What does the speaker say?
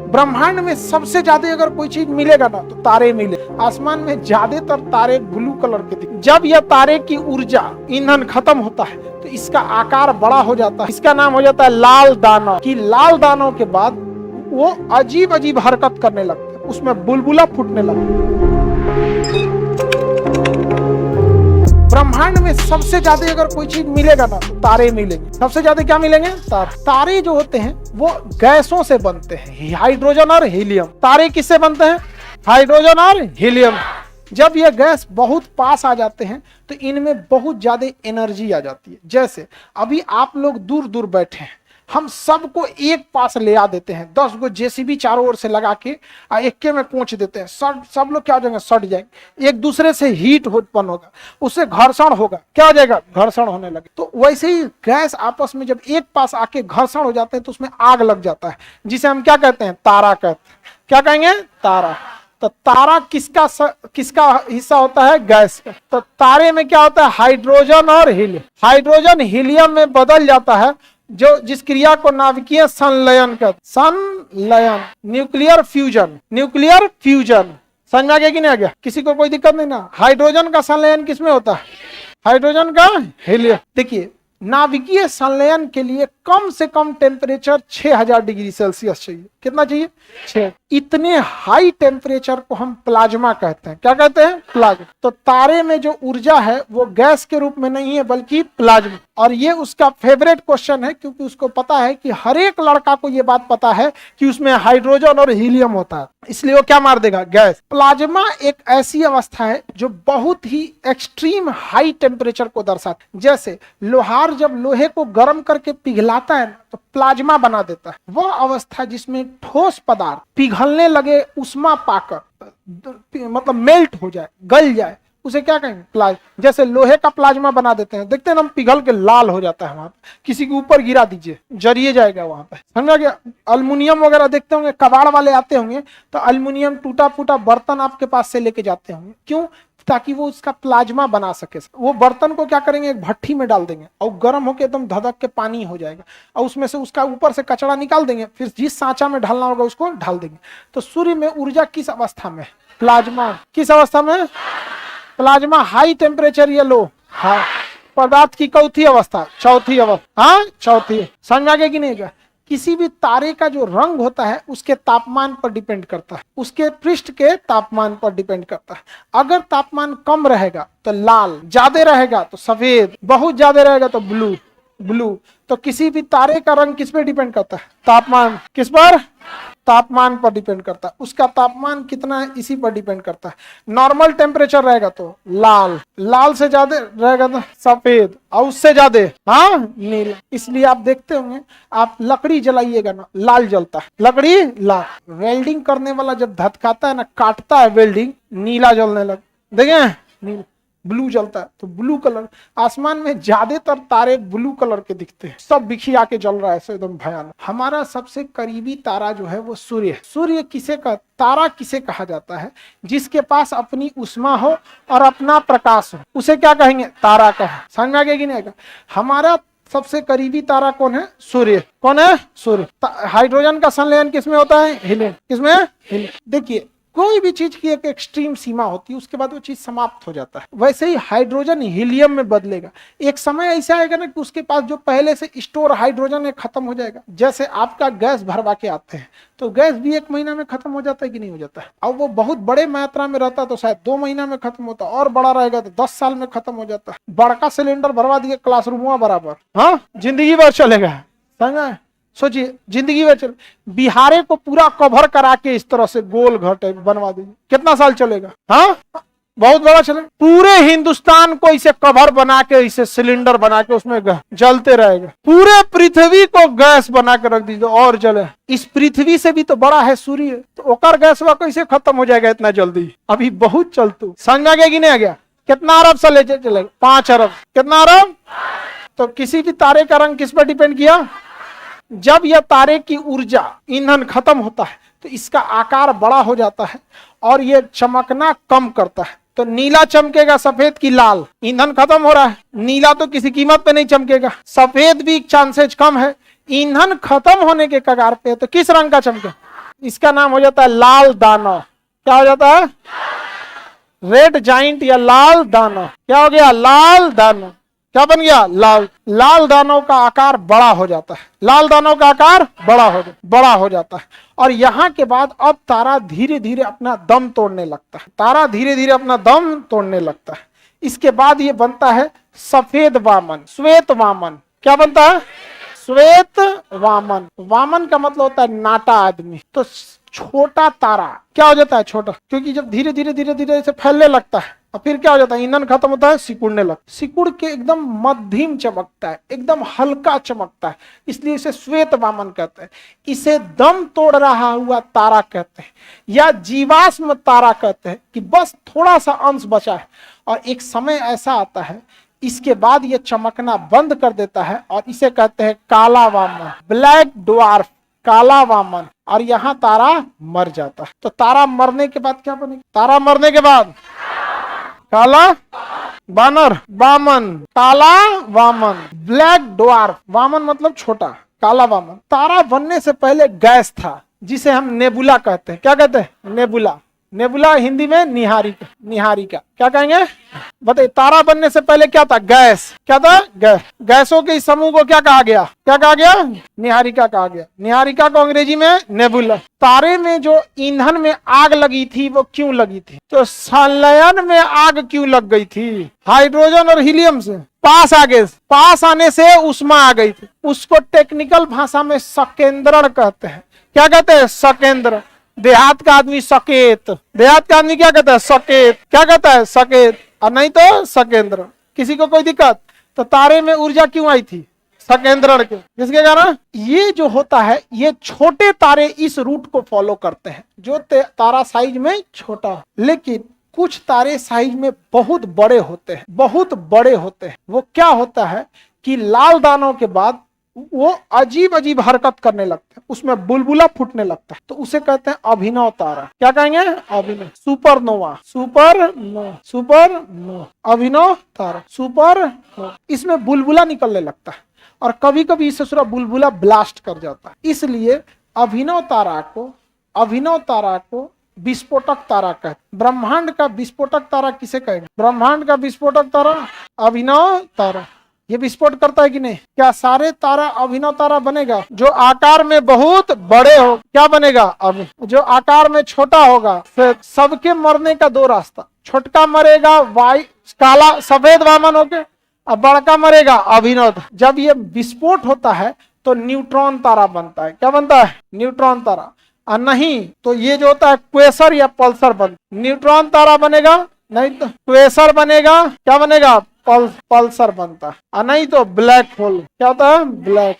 ब्रह्मांड में सबसे ज्यादा अगर कोई चीज मिलेगा ना तो तारे मिले। आसमान में ज्यादातर तारे ब्लू कलर के दिखते। जब यह तारे की ऊर्जा ईंधन खत्म होता है तो इसका आकार बड़ा हो जाता है। इसका नाम हो जाता है लाल दानव। कि लाल दानव के बाद वो अजीब अजीब हरकत करने लगता है, उसमें बुलबुला फूटने लगता है। ब्रह्मांड में सबसे ज्यादा अगर कोई चीज मिलेगा ना तो तारे मिलेंगे। सबसे ज्यादा क्या मिलेंगे? तारे जो होते हैं वो गैसों से बनते हैं, हाइड्रोजन और हीलियम। तारे किससे बनते हैं? हाइड्रोजन और हीलियम। जब ये गैस बहुत पास आ जाते हैं तो इनमें बहुत ज्यादा एनर्जी आ जाती है। जैसे अभी आप लोग दूर दूर बैठे हैं, हम सबको एक पास ले आ देते हैं, 10 गो जेसीबी चारों ओर से लगा के इक्के में पहुंच देते हैं। सब लोग क्या हो जाएंगे? सट जाएंगे। एक दूसरे से हीट उत्पन्न होगा, उससे घर्षण होगा। क्या हो जाएगा? घर्षण होने लगे। तो वैसे ही गैस आपस में जब एक पास आके घर्षण हो जाते हैं तो उसमें आग लग जाता है, जिसे हम क्या कहते हैं? तारा कहते हैं। क्या कहेंगे? तारा। तो तारा किसका हिस्सा होता है? गैस का। तो तारे में क्या होता है? हाइड्रोजन और हीलियम। हाइड्रोजन हीलियम में बदल जाता है, जिस क्रिया को नाभिकीय संलयन कहते। संलयन, न्यूक्लियर फ्यूजन। न्यूक्लियर फ्यूजन समझ में आ गया कि नहीं आ गया? किसी को कोई दिक्कत नहीं ना? हाइड्रोजन का संलयन किसमें होता है? हाइड्रोजन का हीलियम। देखिए, नाभिकीय संलयन के लिए कम से कम टेम्परेचर 6000 डिग्री सेल्सियस चाहिए। कितना चाहिए? 6। इतने हाई टेम्परेचर को हम प्लाज्मा कहते हैं। क्या कहते हैं? प्लाज्मा। तो तारे में जो ऊर्जा है वो गैस के रूप में नहीं है बल्कि प्लाज्मा। और ये उसका फेवरेट क्वेश्चन है, क्योंकि उसको पता है कि हर एक लड़का को ये बात पता है कि उसमें हाइड्रोजन और हीलियम होता है, इसलिए वो क्या मार देगा? गैस। प्लाज्मा एक ऐसी अवस्था है जो बहुत ही एक्सट्रीम हाई टेम्परेचर को दर्शाता है। जैसे लोहार जब लोहे को गर्म करके पिघलाता है तो प्लाज्मा बना देता है। वह अवस्था जिसमें ठोस पदार्थ पिघलने लगे, उष्मा पाकर मतलब मेल्ट हो जाए, गल जाए, उसे क्या कहेंगे? प्लाज्मा। जैसे लोहे का प्लाज्मा बना देते हैं, देखते हैं ना, हम पिघल के लाल हो जाता है। वहां पे किसी के ऊपर गिरा दीजिए, जरिए जाएगा वहां पे। समझा गया? अल्युमिनियम वगैरह देखते होंगे, कबाड़ वाले आते होंगे तो अल्युमिनियम टूटा फूटा बर्तन आपके पास से लेके जाते होंगे। क्यों? ताकि वो उसका प्लाज्मा बना सके। वो बर्तन को क्या करेंगे? एक भट्टी में डाल देंगे और गर्म होकर एकदम धधक के पानी हो जाएगा, और उसमें से उसका ऊपर से कचरा निकाल देंगे, फिर जिस सांचा में ढालना होगा उसको ढाल देंगे। तो सूर्य में ऊर्जा किस अवस्था में? प्लाज्मा। किस अवस्था में? प्लाज्मा। हाई टेम्परेचर या लो? हाँ। पदार्थ की चौथी अवस्था? चौथी अवस्था। हाँ, चौथी। समझ में आ गया कि नहीं गया? किसी भी तारे का जो रंग होता है उसके तापमान पर डिपेंड करता है, उसके पृष्ठ के तापमान पर डिपेंड करता है। अगर तापमान कम रहेगा तो लाल, ज्यादा रहेगा तो सफेद, बहुत ज्यादा रहेगा तो ब्लू। तो किसी भी तारे का रंग किस पे डिपेंड करता है? तापमान। किस पर? तापमान पर डिपेंड करता है। उसका तापमान कितना है इसी पर डिपेंड करता है। नॉर्मल टेम्परेचर रहेगा तो लाल, लाल से ज्यादा रहेगा तो सफेद, और उससे ज्यादा हाँ नीला। इसलिए आप देखते होंगे, आप लकड़ी जलाइएगा ना, लाल जलता है, लकड़ी लाल। वेल्डिंग करने वाला जब धधकाता है ना, काटता है वेल्डिंग, नीला जलने लग, देखे नीला, ब्लू जलता है तो ब्लू कलर। आसमान में ज्यादातर तारे ब्लू कलर के दिखते हैं, सब बिखिया के जल रहा है एकदम भयानक। हमारा सबसे करीबी तारा जो है वो सूर्य है। सूर्य तारा किसे कहा जाता है? जिसके पास अपनी उष्मा हो और अपना प्रकाश हो, उसे क्या कहेंगे? तारा कहा। समझ में आ गया कि नहीं? हमारा सबसे करीबी तारा कौन है? सूर्य। कौन है? सूर्य। हाइड्रोजन का संलयन किसमें होता है? हीलियम। किसमें? हीलियम। देखिए, कोई भी चीज की एक एक्सट्रीम सीमा होती है, उसके बाद वो चीज समाप्त हो जाता है। वैसे ही हाइड्रोजन हीलियम में बदलेगा। एक समय ऐसा आएगा ना कि उसके पास जो पहले से स्टोर हाइड्रोजन है खत्म हो जाएगा। जैसे आपका गैस भरवा के आते हैं तो गैस भी 1 महीना में खत्म हो जाता है कि नहीं हो जाता है? और वो बहुत बड़े मात्रा में रहता है तो शायद 2 महीना में खत्म होता है, और बड़ा रहेगा तो 10 साल में खत्म हो जाता है। बड़का सिलेंडर भरवा दिए क्लासरूम बराबर, हाँ, जिंदगी भर चलेगा। समझा? सोचिए, जिंदगी में चल, बिहारे को पूरा कवर करा के इस तरह से गोल घर बनवा दीजिए, कितना साल चलेगा? हाँ, बहुत बड़ा चलेगा। पूरे हिंदुस्तान को इसे कवर बना के, इसे सिलेंडर बना के उसमें जलते रहेगा। पूरे पृथ्वी को गैस बना के रख दीजिए और जले। इस पृथ्वी से भी तो बड़ा है सूर्य, तो ओकर गैस वा कैसे खत्म हो जाएगा इतना जल्दी? अभी बहुत चलतू। समझ में आ गया कि नहीं आ गया? कितना अरब साल चलेगा? 5 अरब। कितना अरब? तो किसी भी तारे का रंग किस पर डिपेंड किया? जब यह तारे की ऊर्जा ईंधन खत्म होता है तो इसका आकार बड़ा हो जाता है और यह चमकना कम करता है। तो नीला चमकेगा, सफेद की लाल। ईंधन खत्म हो रहा है, नीला तो किसी कीमत पे नहीं चमकेगा, सफेद भी चांसेज कम है। ईंधन खत्म होने के कगार पे तो किस रंग का चमके? इसका नाम हो जाता है लाल दानव। क्या हो जाता है? रेड जाइंट या लाल दानव। क्या हो गया? लाल दानव। क्या बन गया? लाल दानव का आकार बड़ा हो जाता है। लाल दानव का आकार बड़ा हो जाता है। और यहाँ के बाद अब तारा धीरे धीरे अपना दम तोड़ने लगता है। तारा धीरे धीरे अपना दम तोड़ने लगता है। इसके बाद ये बनता है सफेद वामन, श्वेत वामन। क्या बनता है? श्वेत वामन। वामन का मतलब होता है नाटा आदमी। तो छोटा तारा क्या हो जाता है? छोटा, क्योंकि जब धीरे धीरे से फैलने लगता है और फिर क्या हो जाता है? ईंधन खत्म होता है, सिकुड़ने लगता है। सिकुड़ के एकदम मध्यम चमकता है, एकदम हल्का चमकता है, इसलिए इसे श्वेत वामन कहते हैं। इसे दम तोड़ रहा हुआ तारा कहते हैं या जीवाश्म तारा कहते हैं कि बस थोड़ा सा अंश बचा है और एक समय ऐसा आता है इसके बाद ये चमकना बंद कर देता है और इसे कहते हैं काला वामन, ब्लैक ड्वार्फ, काला वामन। और यहाँ तारा मर जाता है। तो तारा मरने के बाद क्या बनेगा? तारा मरने के बाद काला बानर, वामन, काला वामन, ब्लैक ड्वार्फ। वामन मतलब छोटा, काला वामन। तारा बनने से पहले गैस था जिसे हम नेबुला कहते हैं। क्या कहते हैं? नेबुला। नेबुला हिंदी में निहारिका। निहारिका क्या कहेंगे? बताइए, तारा बनने से पहले क्या था? गैस। क्या था? गैस। गैसों के इस समूह को क्या कहा गया? क्या कहा गया? निहारिका कहा गया। निहारिका को अंग्रेजी में नेबुला। तारे में जो ईंधन में आग लगी थी वो क्यों लगी थी? तो संलयन में आग क्यों लग गई थी? हाइड्रोजन और हीलियम से पास आने से उष्मा आ गई थी। उसको टेक्निकल भाषा में सकेंद्रण कहते हैं। क्या कहते हैं? सकेंद्र। देहात का आदमी सकेत। देहात का आदमी क्या कहता है? सकेत। क्या कहता है? सकेत। और नहीं तो सकेंद्र। किसी को कोई दिक्कत? तो तारे में ऊर्जा क्यों आई थी? सकेंद्रण के। किसके कारण? ये जो होता है, ये छोटे तारे इस रूट को फॉलो करते हैं जो तारा साइज में छोटा, लेकिन कुछ तारे साइज में बहुत बड़े होते हैं, बहुत बड़े होते हैं। वो क्या होता है कि लाल दानों के बाद वो अजीब अजीब हरकत करने लगते हैं, उसमें बुलबुला फूटने लगता है, तो उसे कहते हैं अभिनव तारा। क्या कहेंगे? अभिनव। सुपरनोवा। अभिनव तारा, सुपरनोवा। इसमें बुलबुला निकलने लगता है और कभी कभी इससे पूरा बुलबुला ब्लास्ट कर जाता है। इसलिए अभिनव तारा को विस्फोटक तारा कहते हैं। ब्रह्मांड का विस्फोटक तारा किसे कहेंगे? ब्रह्मांड का विस्फोटक तारा अभिनव तारा। ये विस्फोट करता है कि नहीं? क्या सारे तारा अभिनव तारा बनेगा? जो आकार में बहुत बड़े हो क्या बनेगा? जो आकार में छोटा होगा। फिर सबके मरने का दो रास्ता, छोटका मरेगा काला सफेद वामन होके, और बड़का मरेगा अभिनव। जब ये विस्फोट होता है तो न्यूट्रॉन तारा बनता है। क्या बनता है? न्यूट्रॉन तारा। और नहीं तो ये जो होता है क्वेसर या पल्सर बनता। न्यूट्रॉन तारा बनेगा, नहीं तो क्वेसर बनेगा। क्या बनेगा? पल्सर बनता है। और नहीं तो ब्लैक होल। क्या होता है? ब्लैक